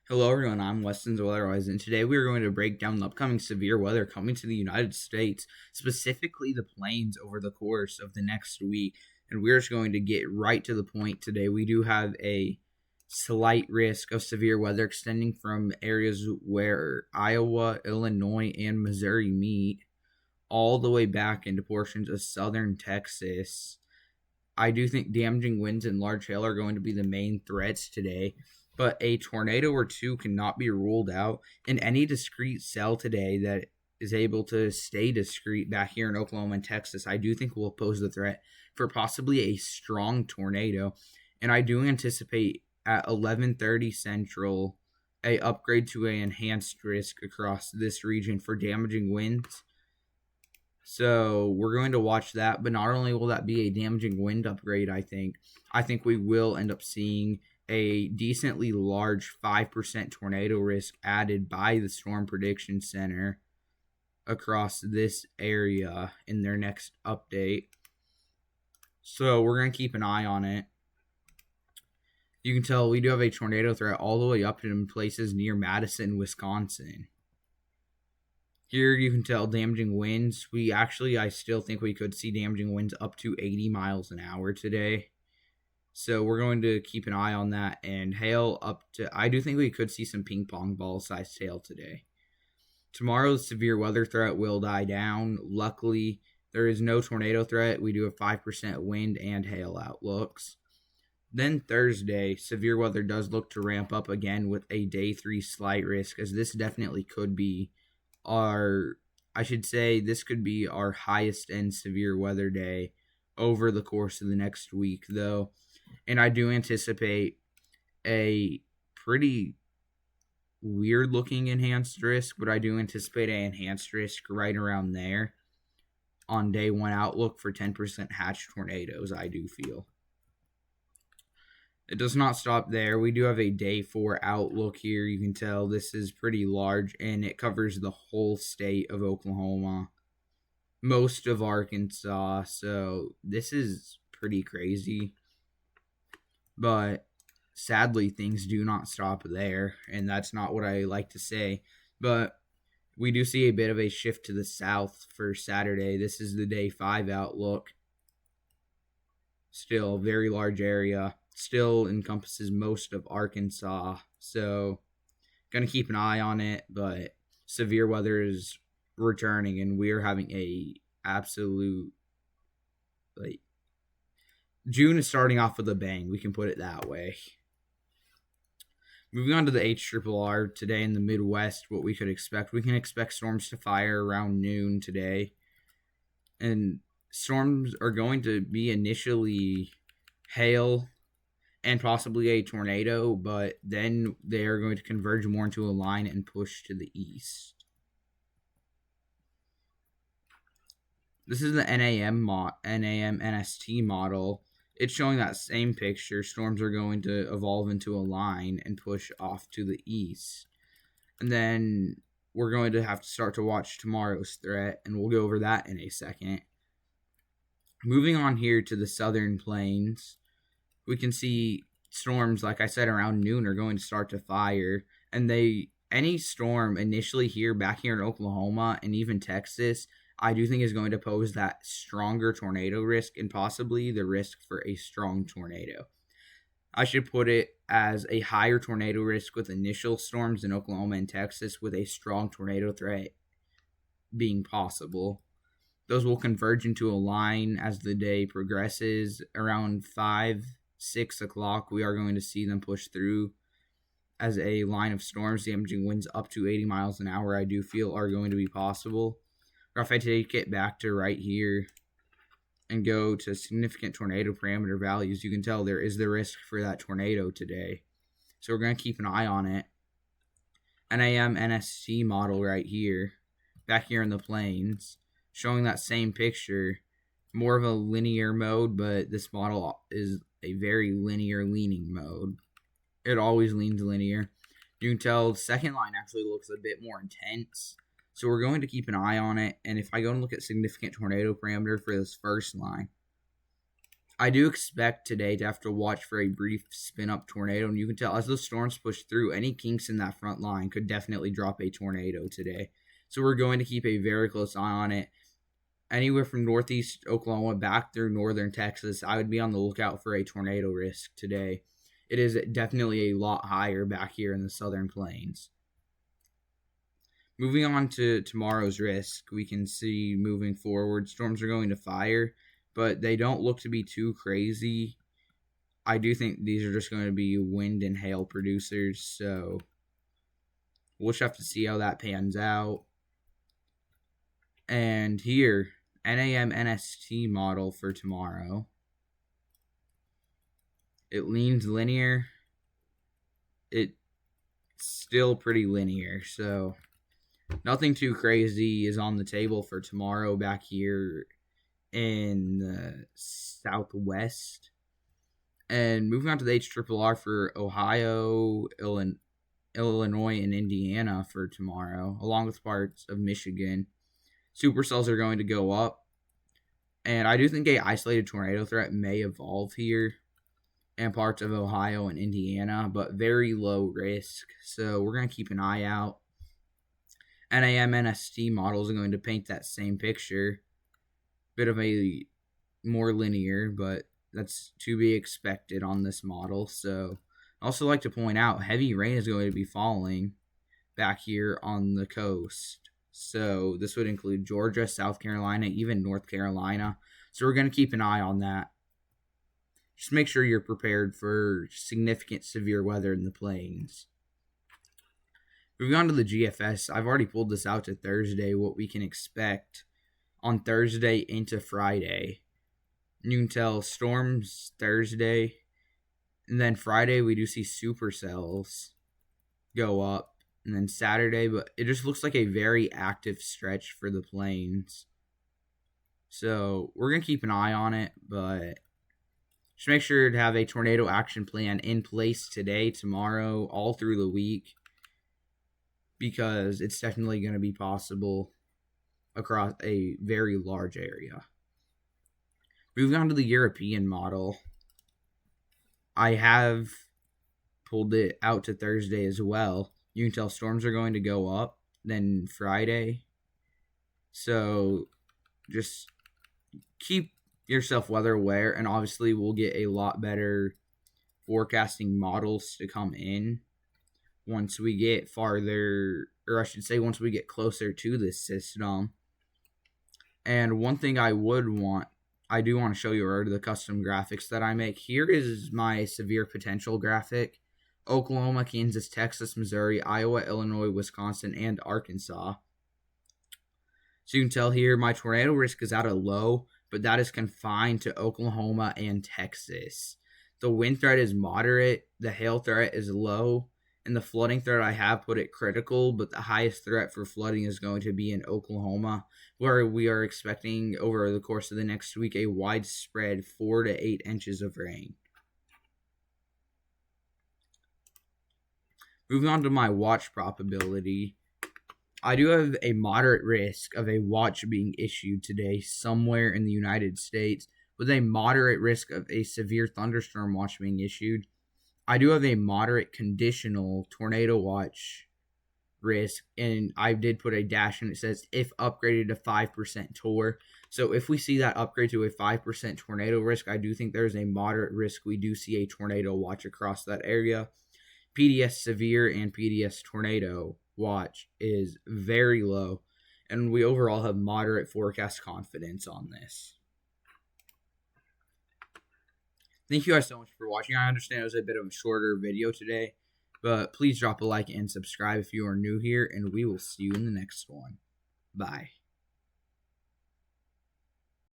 Hello, everyone. I'm Weston's Weatherwise, and today we are going to break down the upcoming severe weather coming to the United States, specifically the plains, over the course of the next week. And we're just going to get right to the point today. We do have a slight risk of severe weather extending from areas where Iowa, Illinois, and Missouri meet, all the way back into portions of southern Texas. I do think damaging winds and large hail are going to be the main threats today, but a tornado or two cannot be ruled out. In any discrete cell today that is able to stay discrete back here in Oklahoma and Texas, I do think will pose the threat for possibly a strong tornado. And I do anticipate at 11:30 Central a upgrade to a enhanced risk across this region for damaging winds. So we're going to watch that, but not only will that be a damaging wind upgrade, I think we will end up seeing a decently large 5% tornado risk added by the Storm Prediction Center across this area in their next update. So we're going to keep an eye on it. You can tell we do have a tornado threat all the way up in places near Madison, Wisconsin. Here you can tell damaging winds. I still think we could see damaging winds up to 80 miles an hour today. So we're going to keep an eye on that. And hail up to, I do think we could see some ping pong ball sized hail today. Tomorrow's severe weather threat will die down. Luckily, there is no tornado threat. We do have 5% wind and hail outlooks. Then Thursday, severe weather does look to ramp up again with a day 3 slight risk, as this definitely could be this could be our highest end severe weather day over the course of the next week, though. And I do anticipate a pretty weird looking enhanced risk, but I do anticipate an enhanced risk right around there on day 1 outlook for 10% hatch tornadoes, I do feel. It does not stop there. We do have a day 4 outlook here. You can tell this is pretty large, and it covers the whole state of Oklahoma, most of Arkansas. So this is pretty crazy. But sadly, things do not stop there, and that's not what I like to say. But we do see a bit of a shift to the south for Saturday. This is the day 5 outlook. Still a very large area. Still encompasses most of Arkansas. So gonna keep an eye on it, but severe weather is returning, and we're having a absolute, like, June is starting off with a bang. We can put it that way. Moving on to the HRRR today in the Midwest, what we could expect. We can expect storms to fire around noon today. And storms are going to be initially hail and possibly a tornado, but then they are going to converge more into a line and push to the east. This is the NAM-NST model. It's showing that same picture. Storms are going to evolve into a line and push off to the east. And then we're going to have to start to watch tomorrow's threat, and we'll go over that in a second. Moving on here to the southern plains, we can see storms, like I said, around noon are going to start to fire. And any storm initially back here in Oklahoma and even Texas, I do think is going to pose that stronger tornado risk and possibly the risk for a strong tornado. I should put it as a higher tornado risk with initial storms in Oklahoma and Texas, with a strong tornado threat being possible. Those will converge into a line as the day progresses. Around 5-6 o'clock, we are going to see them push through as a line of storms. Damaging winds up to 80 miles an hour, I do feel, are going to be possible. Or if I take it back to right here and go to significant tornado parameter values, you can tell there is the risk for that tornado today. So we're going to keep an eye on it. NAM-NST model right here, back here in the plains, showing that same picture, more of a linear mode, but this model is a very linear leaning mode. It always leans linear. You can tell the second line actually looks a bit more intense. So we're going to keep an eye on it. And if I go and look at significant tornado parameter for this first line, I do expect today to have to watch for a brief spin-up tornado, and you can tell as the storms push through, any kinks in that front line could definitely drop a tornado today. So we're going to keep a very close eye on it. Anywhere from northeast Oklahoma back through northern Texas, I would be on the lookout for a tornado risk today. It is definitely a lot higher back here in the southern plains. Moving on to tomorrow's risk, we can see moving forward, storms are going to fire, but they don't look to be too crazy. I do think these are just going to be wind and hail producers, so we'll just have to see how that pans out. And here, NAM-NST model for tomorrow. It leans linear. It's still pretty linear, so nothing too crazy is on the table for tomorrow back here in the southwest. And moving on to the HRRR for Ohio, Illinois, and Indiana for tomorrow, along with parts of Michigan. Supercells are going to go up. And I do think a isolated tornado threat may evolve here in parts of Ohio and Indiana, but very low risk. So we're going to keep an eye out. NAM-NST models are going to paint that same picture. Bit of a more linear, but that's to be expected on this model. So I also like to point out heavy rain is going to be falling back here on the coast. So this would include Georgia, South Carolina, even North Carolina. So we're going to keep an eye on that. Just make sure you're prepared for significant severe weather in the plains. Moving on to the GFS, I've already pulled this out to Thursday, what we can expect on Thursday into Friday. You can tell storms Thursday, and then Friday we do see supercells go up. And then Saturday, but it just looks like a very active stretch for the plains. So we're going to keep an eye on it, but just make sure to have a tornado action plan in place today, tomorrow, all through the week, because it's definitely going to be possible across a very large area. Moving on to the European model, I have pulled it out to Thursday as well. You can tell storms are going to go up then Friday. So just keep yourself weather aware, and obviously we'll get a lot better forecasting models to come in once we get farther, or I should say once we get closer to this system. And one thing I do want to show you are the custom graphics that I make. Here is my severe potential graphic. Oklahoma, Kansas, Texas, Missouri, Iowa, Illinois, Wisconsin, and Arkansas. So you can tell here my tornado risk is at a low, but that is confined to Oklahoma and Texas. The wind threat is moderate, the hail threat is low, and the flooding threat I have put it critical, but the highest threat for flooding is going to be in Oklahoma, where we are expecting over the course of the next week a widespread 4 to 8 inches of rain. Moving on to my watch probability, I do have a moderate risk of a watch being issued today somewhere in the United States, with a moderate risk of a severe thunderstorm watch being issued. I do have a moderate conditional tornado watch risk, and I did put a dash and it says if upgraded to 5% TOR. So if we see that upgrade to a 5% tornado risk, I do think there's a moderate risk we do see a tornado watch across that area. PDS severe and PDS tornado watch is very low, and we overall have moderate forecast confidence on this. Thank you guys so much for watching. I understand it was a bit of a shorter video today, but please drop a like and subscribe if you are new here, and we will see you in the next one. Bye.